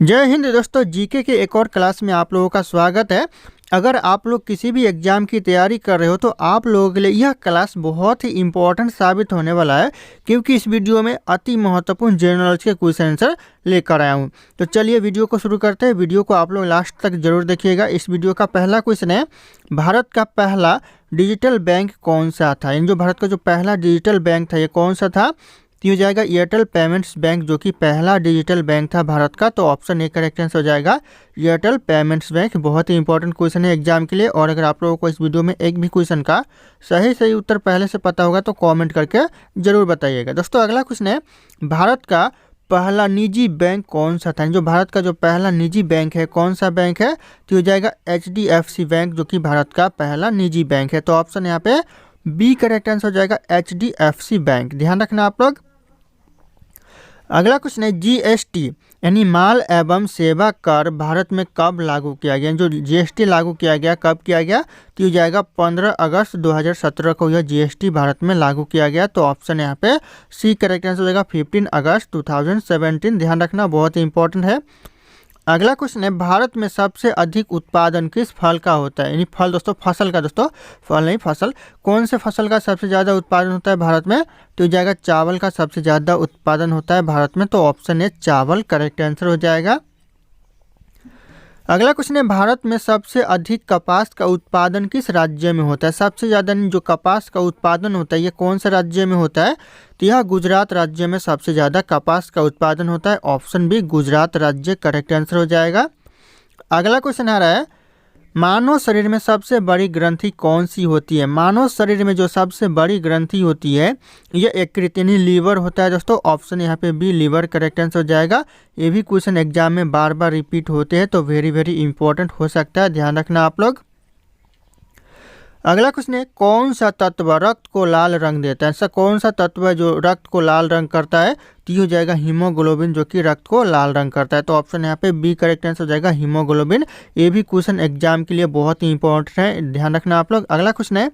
जय हिंद दोस्तों, जीके के एक और क्लास में आप लोगों का स्वागत है। अगर आप लोग किसी भी एग्जाम की तैयारी कर रहे हो तो आप लोगों के लिए यह क्लास बहुत ही इम्पोर्टेंट साबित होने वाला है, क्योंकि इस वीडियो में अति महत्वपूर्ण जनरल नॉलेज के क्वेश्चन आंसर लेकर आया हूँ। तो चलिए वीडियो को शुरू करते हैं। वीडियो को आप लोग लास्ट तक जरूर देखिएगा। इस वीडियो का पहला क्वेश्चन है, भारत का पहला डिजिटल बैंक कौन सा था? यानी जो भारत का जो पहला डिजिटल बैंक था ये कौन सा था? तो हो जाएगा एयरटेल पेमेंट्स बैंक, जो कि पहला डिजिटल बैंक था भारत का। तो ऑप्शन ए करेक्ट आंसर हो जाएगा एयरटेल पेमेंट्स बैंक। बहुत ही इंपॉर्टेंट क्वेश्चन है एग्जाम के लिए। और अगर आप लोगों को इस वीडियो में एक भी क्वेश्चन का सही उत्तर पहले से पता होगा तो कमेंट करके जरूर बताइएगा। दोस्तों अगला क्वेश्चन है, भारत का पहला निजी बैंक कौन सा था? जो भारत का जो पहला निजी बैंक है कौन सा बैंक है? तो हो जाएगा HDFC बैंक, जो कि भारत का पहला निजी बैंक है। तो ऑप्शन यहाँ पे बी करेक्ट आंसर हो जाएगा HDFC बैंक। ध्यान रखना आप लोग। अगला क्वेश्चन है, GST यानी माल एवं सेवा कर भारत में कब लागू किया गया? जो GST लागू किया गया कब किया गया? तो हो जाएगा 15 अगस्त 2017 को यह GST भारत में लागू किया गया। तो ऑप्शन यहाँ पे सी करेक्ट आंसर हो जाएगा 15 अगस्त 2017। ध्यान रखना, बहुत ही इंपॉर्टेंट है। अगला क्वेश्चन है, भारत में सबसे अधिक उत्पादन किस फल का होता है? यानी फल दोस्तों, फसल का दोस्तों, फल नहीं फसल। कौन से फसल का सबसे ज़्यादा उत्पादन होता है भारत में? तो हो जाएगा चावल का सबसे ज़्यादा उत्पादन होता है भारत में। तो ऑप्शन है चावल करेक्ट आंसर हो जाएगा। अगला क्वेश्चन है, भारत में सबसे अधिक कपास का उत्पादन किस राज्य में होता है? सबसे ज़्यादा जो कपास का उत्पादन होता है ये कौन से राज्य में होता है? तो यह गुजरात राज्य में सबसे ज़्यादा कपास का उत्पादन होता है। ऑप्शन बी गुजरात राज्य करेक्ट आंसर हो जाएगा। अगला क्वेश्चन आ रहा है, मानव शरीर में सबसे बड़ी ग्रंथि कौन सी होती है? मानव शरीर में जो सबसे बड़ी ग्रंथि होती है यह यकृत यानी लीवर होता है दोस्तों। ऑप्शन यहाँ पे बी लीवर करेक्ट आंसर हो जाएगा। ये भी क्वेश्चन एग्जाम में बार बार रिपीट होते हैं, तो वेरी इंपॉर्टेंट हो सकता है, ध्यान रखना आप लोग। अगला क्वेश्चन है, कौन सा तत्व रक्त को लाल रंग देता है? ऐसा कौन सा तत्व है जो रक्त को लाल रंग करता है? तो ये हो जाएगा हीमोग्लोबिन, जो कि रक्त को लाल रंग करता है। तो ऑप्शन यहाँ पे बी करेक्ट आंसर हो जाएगा हीमोग्लोबिन। ये भी क्वेश्चन एग्जाम के लिए बहुत ही इंपॉर्टेंट है, ध्यान रखना आप लोग। अगला क्वेश्चन है,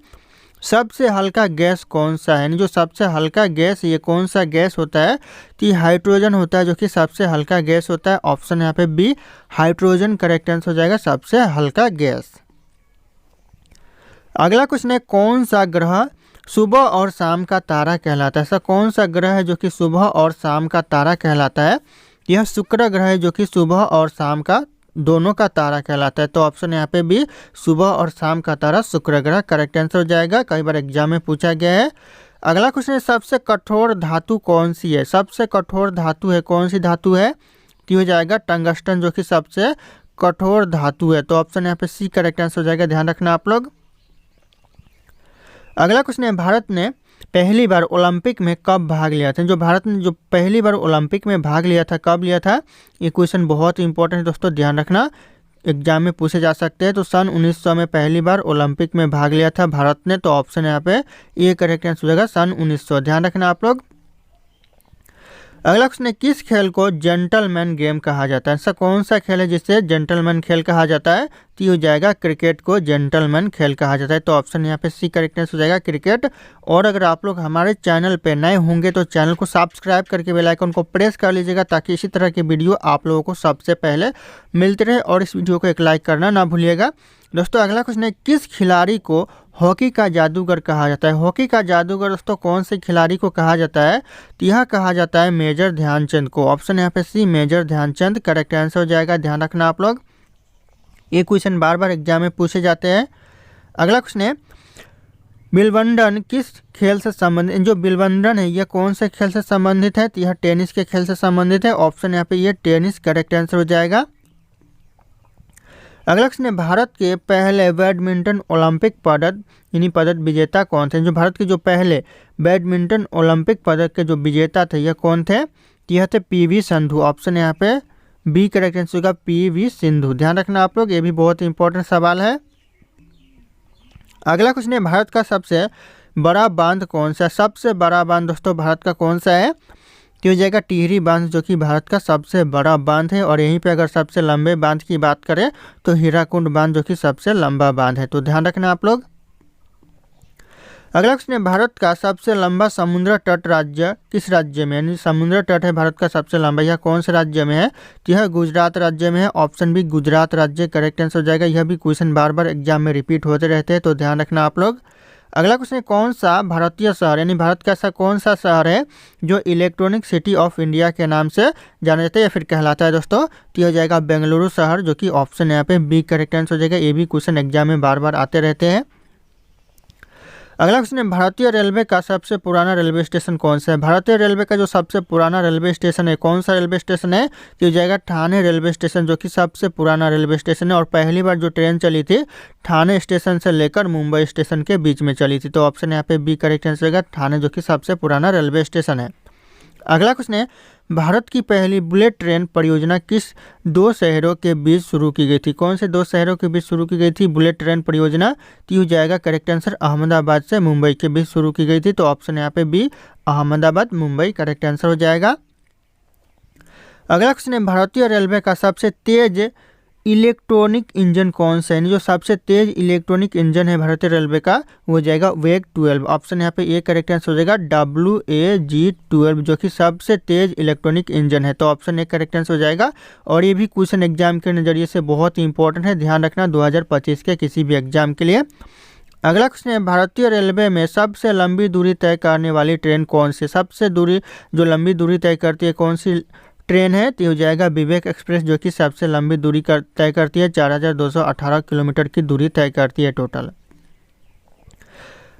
सबसे हल्का गैस कौन सा है? यानी जो सबसे हल्का गैस ये कौन सा गैस होता है? तो ये हाइड्रोजन होता है, जो कि सबसे हल्का गैस होता है। ऑप्शन यहाँ पे बी हाइड्रोजन करेक्ट आंसर हो जाएगा सबसे हल्का गैस। अगला क्वेश्चन है, कौन सा ग्रह सुबह और शाम का तारा कहलाता है? ऐसा कौन सा ग्रह है जो कि सुबह और शाम का तारा कहलाता है? यह शुक्र ग्रह है, जो कि सुबह और शाम का दोनों का तारा कहलाता है। तो ऑप्शन यहाँ पे भी सुबह और शाम का तारा शुक्र ग्रह करेक्ट आंसर हो जाएगा। कई बार एग्जाम में पूछा गया है। अगला क्वेश्चन है, सबसे कठोर धातु कौन सी है? सबसे कठोर धातु है कौन सी धातु है? तो हो जाएगा टंगस्टन, जो कि सबसे कठोर धातु है। तो ऑप्शन यहाँ पे सी करेक्ट आंसर हो जाएगा, ध्यान रखना आप लोग। अगला क्वेश्चन है, भारत ने पहली बार ओलंपिक में कब भाग लिया था? जो भारत ने जो पहली बार ओलंपिक में भाग लिया था कब लिया था? ये क्वेश्चन बहुत इंपॉर्टेंट है दोस्तों, ध्यान रखना, एग्जाम में पूछे जा सकते हैं। तो सन 1900 में पहली बार ओलंपिक में भाग लिया था भारत ने। तो ऑप्शन यहाँ पे ये करेक्ट आंसर हो जाएगा सन 1900। ध्यान रखना आप लोग। अगला क्वेश्चन है, किस खेल को जेंटलमैन गेम कहा जाता है? ऐसा कौन सा खेल है जिसे जेंटलमैन खेल कहा जाता है? तो हो जाएगा क्रिकेट को जेंटलमैन खेल कहा जाता है। तो ऑप्शन यहाँ पे सी करेक्ट आंसर हो जाएगा क्रिकेट। और अगर आप लोग हमारे चैनल पे नए होंगे तो चैनल को सब्सक्राइब करके बेल आइकन को प्रेस कर लीजिएगा, ताकि इसी तरह के वीडियो आप लोगों को सबसे पहले मिलते रहे। और इस वीडियो को एक लाइक करना ना भूलिएगा। दोस्तों अगला क्वेश्चन है, किस खिलाड़ी को हॉकी का जादूगर कहा जाता है? हॉकी का जादूगर दोस्तों कौन से खिलाड़ी को कहा जाता है? तो यह कहा जाता है मेजर ध्यानचंद को। ऑप्शन यहाँ पे C major Dhyanchand correct answer हो जाएगा, ध्यान रखना आप लोग। ये क्वेश्चन बार बार एग्जाम में पूछे जाते हैं। अगला क्वेश्चन है, विंबलडन किस खेल से संबंधित? जो विंबलडन है यह कौन से खेल से संबंधित है? तो यह टेनिस के खेल से संबंधित है। ऑप्शन यहाँ पे ये टेनिस करेक्ट आंसर हो जाएगा। अगला क्वेश्चन है, भारत के पहले बैडमिंटन ओलंपिक पदक यानी पदक विजेता कौन थे? जो भारत के जो पहले बैडमिंटन ओलंपिक पदक के जो विजेता थे यह कौन थे? यह थे PV सिंधु। ऑप्शन यहाँ पे बी करेक्ट आंसर होगा PV सिंधु। ध्यान रखना आप लोग, ये भी बहुत इंपॉर्टेंट सवाल है। अगला क्वेश्चन है, भारत का सबसे बड़ा बांध कौन सा है? सबसे बड़ा बांध दोस्तों भारत का कौन सा है? तो हो जाएगा टिहरी बांध, जो कि भारत का सबसे बड़ा बांध है। और यहीं पे अगर सबसे लंबे बांध की बात करें तो हीराकुंड बांध, जो कि सबसे लंबा बांध है। तो ध्यान रखना आप लोग। अगला क्वेश्चन है, भारत का सबसे लंबा समुद्र तट राज्य किस राज्य में, यानी समुद्र तट है भारत का सबसे लंबा, यह कौन से राज्य में है? तो यह गुजरात राज्य में है। ऑप्शन बी गुजरात राज्य करेक्ट आंसर हो जाएगा। यह भी क्वेश्चन बार बार एग्जाम में रिपीट होते रहते हैं, तो ध्यान रखना आप लोग। अगला क्वेश्चन है, कौन सा भारतीय शहर यानी भारत का ऐसा कौन सा शहर है जो इलेक्ट्रॉनिक सिटी ऑफ इंडिया के नाम से जाना जाता है या फिर कहलाता है दोस्तों? तो यह हो जाएगा बेंगलुरु शहर, जो कि ऑप्शन यहाँ पे बी करेक्ट आंसर हो जाएगा। ये भी क्वेश्चन एग्जाम में बार बार आते रहते हैं। अगला क्वेश्चन है, भारतीय रेलवे का सबसे पुराना रेलवे स्टेशन कौन सा है? भारतीय रेलवे का जो सबसे पुराना रेलवे स्टेशन है, कौन सा रेलवे स्टेशन है? तो हो जाएगा ठाणे रेलवे स्टेशन, जो कि सबसे पुराना रेलवे स्टेशन है। और पहली बार जो ट्रेन चली थी ठाणे स्टेशन से लेकर मुंबई स्टेशन के बीच में चली थी, तो ऑप्शन यहाँ पे बी करेक्ट आंसर होगा, ठाणे, जो कि सबसे पुराना रेलवे स्टेशन है। अगला क्वेश्चन है, भारत की पहली बुलेट ट्रेन परियोजना किस दो शहरों के बीच शुरू की गई थी? कौन से दो शहरों के बीच शुरू की गई थी बुलेट ट्रेन परियोजना? तो हो जाएगा करेक्ट आंसर, अहमदाबाद से मुंबई के बीच शुरू की गई थी, तो ऑप्शन यहाँ पे B Ahmedabad Mumbai correct answer हो जाएगा। अगला क्वेश्चन है, भारतीय रेलवे का सबसे तेज इलेक्ट्रॉनिक इंजन कौन सा है? जो सबसे तेज इलेक्ट्रॉनिक इंजन है भारतीय रेलवे का वो जाएगा वेग 12। ऑप्शन यहाँ पे ए करेक्ट आंसर हो जाएगा, WAG-12, जो कि सबसे तेज इलेक्ट्रॉनिक इंजन है, तो ऑप्शन ए करेक्ट आंसर हो जाएगा। और ये भी क्वेश्चन एग्जाम के नज़रिए से बहुत ही इंपॉर्टेंट है, ध्यान रखना 2025 के किसी भी एग्जाम के लिए। अगला क्वेश्चन है, भारतीय रेलवे में सबसे लंबी दूरी तय करने वाली ट्रेन कौन सी? सबसे जो लंबी दूरी तय करती है कौन सी ट्रेन है? तो हो जाएगा विवेक एक्सप्रेस, जो कि सबसे लंबी दूरी तय करती है, 4218 किलोमीटर की दूरी तय करती है टोटल।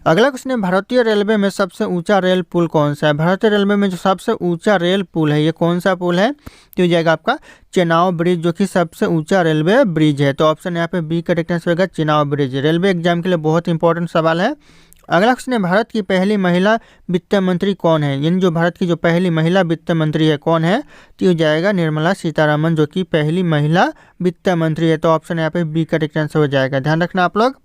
अगला क्वेश्चन है, भारतीय रेलवे में सबसे ऊंचा रेल पुल कौन सा है? भारतीय रेलवे में जो सबसे ऊंचा रेल पुल है ये कौन सा पुल है? तो हो जाएगा आपका चेनाब ब्रिज, जो कि सबसे ऊंचा रेलवे ब्रिज है, तो ऑप्शन यहाँ पे बी करेक्ट आंसर होगा, चेनाब ब्रिज। रेलवे एग्जाम के लिए बहुत इंपॉर्टेंट सवाल है। अगला क्वेश्चन है, भारत की पहली महिला वित्त मंत्री कौन है? यानी जो भारत की जो पहली महिला वित्त मंत्री है कौन है? तो हो जाएगा निर्मला सीतारमन, जो कि पहली महिला वित्त मंत्री है, तो ऑप्शन यहाँ पे बी करेक्ट आंसर हो जाएगा, ध्यान रखना आप लोग।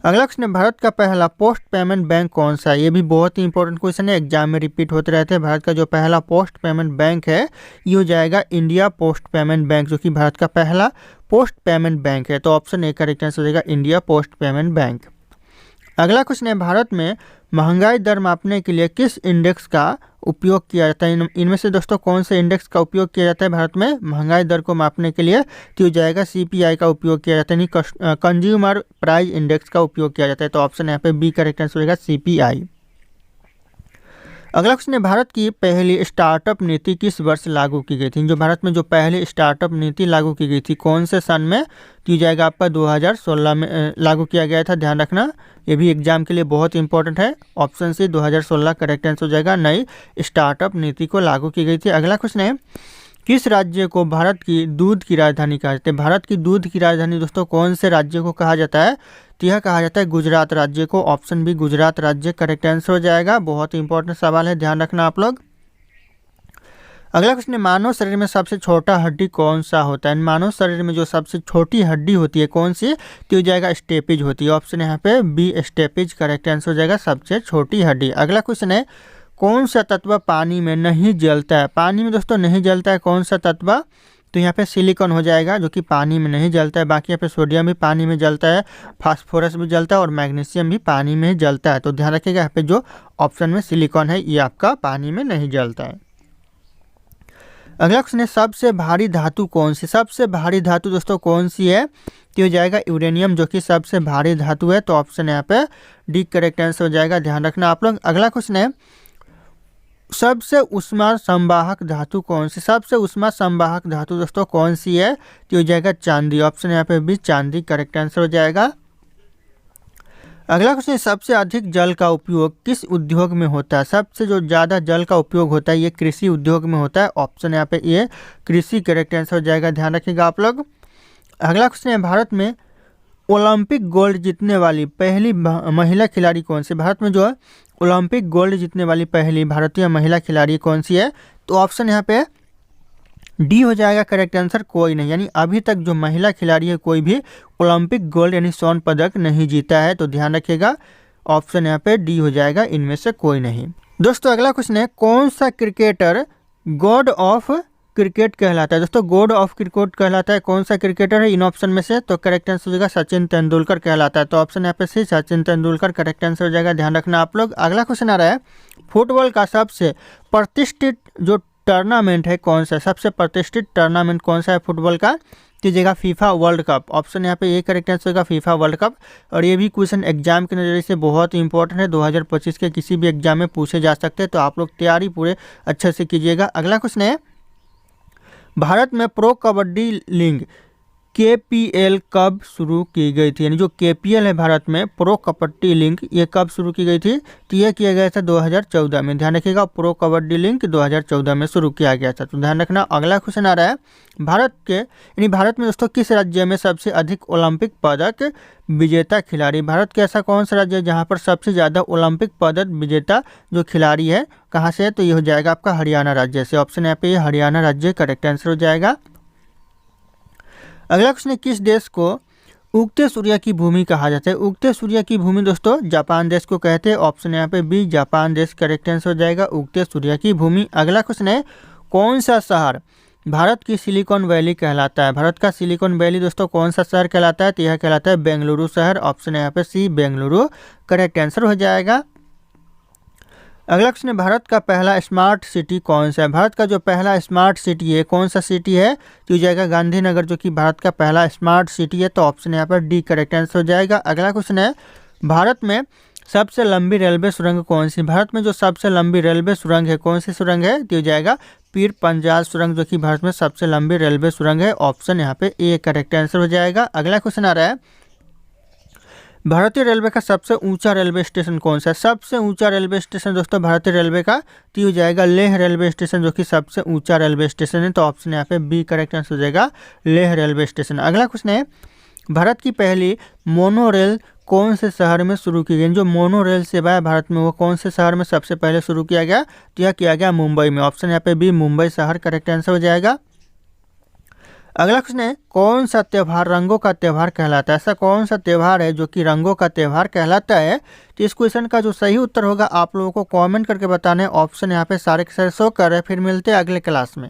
अगला क्वेश्चन है, भारत का पहला पोस्ट पेमेंट बैंक कौन सा है? ये भी बहुत ही इंपॉर्टेंट क्वेश्चन है, एग्जाम में रिपीट होते रहते हैं। भारत का जो पहला पोस्ट पेमेंट बैंक है ये हो जाएगा इंडिया पोस्ट पेमेंट बैंक, जो कि भारत का पहला पोस्ट पेमेंट बैंक है, तो ऑप्शन ए करेक्ट आंसर हो जाएगा, इंडिया पोस्ट पेमेंट बैंक। अगला क्वेश्चन है, भारत में महंगाई दर मापने के लिए किस इंडेक्स का उपयोग किया जाता है? इनमें से दोस्तों कौन से इंडेक्स का उपयोग किया जाता है भारत में महंगाई दर को मापने के लिए? तो हो जाएगा CPI का उपयोग किया जाता है, यानी कंज्यूमर प्राइस इंडेक्स का उपयोग किया जाता है, तो ऑप्शन यहाँ पे बी करेक्ट आंसर होगा, CPI। अगला क्वेश्चन है, भारत की पहली स्टार्टअप नीति किस वर्ष लागू की गई थी? जो भारत में जो पहली स्टार्टअप नीति लागू की गई थी कौन से सन में? तो हो जाएगा आपका 2016 में लागू किया गया था, ध्यान रखना, ये भी एग्जाम के लिए बहुत इंपॉर्टेंट है। ऑप्शन सी 2016 करेक्ट आंसर हो जाएगा, नई स्टार्टअप नीति को लागू की गई थी। अगला क्वेश्चन है, किस राज्य को भारत की दूध की राजधानी कहा जाता है? भारत की दूध की राजधानी दोस्तों कौन से राज्य को कहा जाता है? तो यह कहा जाता है गुजरात राज्य को, ऑप्शन बी गुजरात राज्य करेक्ट आंसर हो जाएगा। बहुत ही इंपॉर्टेंट सवाल है, ध्यान रखना आप लोग। अगला क्वेश्चन है, मानव शरीर में सबसे छोटा हड्डी कौन सा होता है? मानव शरीर में जो सबसे छोटी हड्डी होती है कौन सी? तो हो जाएगा स्टेपिज होती है, ऑप्शन यहाँ पे बी स्टेपिज करेक्ट आंसर हो जाएगा, सबसे छोटी हड्डी। अगला क्वेश्चन है, कौन सा तत्व पानी में नहीं जलता है? पानी में दोस्तों नहीं जलता है कौन सा तत्व? तो यहाँ पे सिलिकॉन हो जाएगा, जो कि पानी में नहीं जलता है। बाकी यहाँ पे सोडियम भी पानी में जलता है, फास्फोरस भी जलता है और मैग्नीशियम भी पानी में जलता है, तो ध्यान रखिएगा यहाँ पे जो ऑप्शन में सिलिकॉन है ये आपका पानी में नहीं जलता है। अगला क्वेश्चन है, सबसे भारी धातु कौन सी? सबसे भारी धातु दोस्तों कौन सी है? तो हो जाएगा यूरेनियम, जो कि सबसे भारी धातु है, तो ऑप्शन यहाँ पे डी करेक्ट आंसर हो जाएगा, ध्यान रखना आप लोग। अगला क्वेश्चन है, सबसे उष्मा संवाहक धातु कौन सी? सबसे उष्मा संवाहक धातु दोस्तों कौन सी है? तो हो जाएगा चांदी, ऑप्शन यहाँ पे भी चांदी करेक्ट आंसर हो जाएगा। अगला क्वेश्चन, सबसे अधिक जल का उपयोग किस उद्योग में होता है? सबसे जो ज़्यादा जल का उपयोग होता है ये कृषि उद्योग में होता है, ऑप्शन यहाँ पे ये कृषि करेक्ट आंसर हो जाएगा, ध्यान रखिएगा आप लोग। अगला क्वेश्चन है, भारत में ओलंपिक गोल्ड जीतने वाली पहली महिला खिलाड़ी कौन सी? भारत में जो है ओलंपिक गोल्ड जीतने वाली पहली भारतीय महिला खिलाड़ी कौन सी है? तो ऑप्शन यहाँ पे डी हो जाएगा करेक्ट आंसर, कोई नहीं, यानी अभी तक जो महिला खिलाड़ी है कोई भी ओलंपिक गोल्ड यानी स्वर्ण पदक नहीं जीता है, तो ध्यान रखिएगा ऑप्शन यहाँ पे डी हो जाएगा, इनमें से कोई नहीं। दोस्तों अगला क्वेश्चन है, कौन सा क्रिकेटर गॉड ऑफ क्रिकेट कहलाता है? दोस्तों गॉड ऑफ क्रिकेट कहलाता है। कौन सा क्रिकेटर है इन ऑप्शन में से? तो करेक्ट आंसर हो जाएगा सचिन तेंदुलकर कहलाता है। तो ऑप्शन यहाँ पे सी, सचिन तेंदुलकर करेक्ट आंसर हो जाएगा, ध्यान रखना आप लोग। अगला क्वेश्चन आ रहा है, फुटबॉल का सबसे प्रतिष्ठित जो टूर्नामेंट है कौन सा? सबसे प्रतिष्ठित टूर्नामेंट कौन सा है फुटबॉल का? कीजिएगा फीफा वर्ल्ड कप। ऑप्शन यहाँ पे ये करेक्ट आंसर होगा फीफा वर्ल्ड कप। और ये भी क्वेश्चन एग्जाम के नज़रिए से बहुत ही इंपॉर्टेंट है, 2025 के किसी भी एग्जाम में पूछे जा सकते हैं, तो आप लोग तैयारी पूरे अच्छे से कीजिएगा। अगला क्वेश्चन है, भारत में प्रो कबड्डी लीग KPL कब शुरू की गई थी? यानी जो KPL है भारत में प्रो कबड्डी लीग, ये कब शुरू की गई थी? तो यह किया गया था 2014 में। ध्यान रखिएगा, प्रो कबड्डी लीग 2014 में शुरू किया गया था, तो ध्यान रखना। अगला क्वेश्चन आ रहा है, भारत में दोस्तों किस राज्य में सबसे अधिक ओलंपिक पदक विजेता खिलाड़ी? भारत के ऐसा कौन सा राज्य है जहाँ पर सबसे ज़्यादा ओलंपिक पदक विजेता जो खिलाड़ी है कहाँ से है? तो ये हो जाएगा आपका हरियाणा राज्य से। ऑप्शन यहाँ पे ये हरियाणा राज्य करेक्ट आंसर हो जाएगा। अगला क्वेश्चन है, किस देश को उगते सूर्य की भूमि कहा जाता है? उगते सूर्य की भूमि दोस्तों जापान देश को कहते हैं। ऑप्शन यहाँ पे बी, जापान देश करेक्ट आंसर हो जाएगा, उगते सूर्य की भूमि। अगला क्वेश्चन है, कौन सा शहर भारत की सिलिकॉन वैली कहलाता है? भारत का सिलिकॉन वैली दोस्तों कौन सा शहर कहलाता है? तो यह कहलाता है बेंगलुरु शहर। ऑप्शन यहाँ पे सी, बेंगलुरु करेक्ट आंसर हो जाएगा। अगला क्वेश्चन है, भारत का पहला स्मार्ट सिटी कौन सा है? भारत का जो पहला स्मार्ट सिटी है कौन सा सिटी है? तो हो जाएगा गांधीनगर, जो कि भारत का पहला स्मार्ट सिटी है। तो ऑप्शन यहाँ पर डी करेक्ट आंसर हो जाएगा। अगला क्वेश्चन है, भारत में सबसे लंबी रेलवे सुरंग कौन सी? भारत में जो सबसे लंबी रेलवे सुरंग है कौन सी सुरंग है? तो हो जाएगा पीर पंजाल सुरंग, जो कि भारत में सबसे लंबी रेलवे सुरंग है। ऑप्शन यहाँ पे ए करेक्ट आंसर हो जाएगा। अगला क्वेश्चन आ रहा है, भारतीय रेलवे का सबसे ऊंचा रेलवे स्टेशन कौन सा है? सबसे ऊंचा रेलवे स्टेशन दोस्तों भारतीय रेलवे का तो हो जाएगा लेह रेलवे स्टेशन, जो कि सबसे ऊंचा रेलवे स्टेशन है। तो ऑप्शन यहाँ पे बी करेक्ट आंसर हो जाएगा, लेह रेलवे स्टेशन। अगला क्वेश्चन है, भारत की पहली मोनोरेल कौन से शहर में शुरू की गई? जो मोनोरेल सेवा है भारत में वो कौन से शहर में सबसे पहले शुरू किया गया? तो यह किया गया मुंबई में। ऑप्शन यहाँ पे बी, मुंबई शहर करेक्ट आंसर हो जाएगा। अगला क्वेश्चन है, कौन सा त्यौहार रंगों का त्यौहार कहलाता है? ऐसा कौन सा त्यौहार है जो कि रंगों का त्यौहार कहलाता है? तो इस क्वेश्चन का जो सही उत्तर होगा आप लोगों को कमेंट करके बताना है। ऑप्शन यहाँ पे सारे के सारे शो कर रहे हैं। फिर मिलते हैं अगले क्लास में।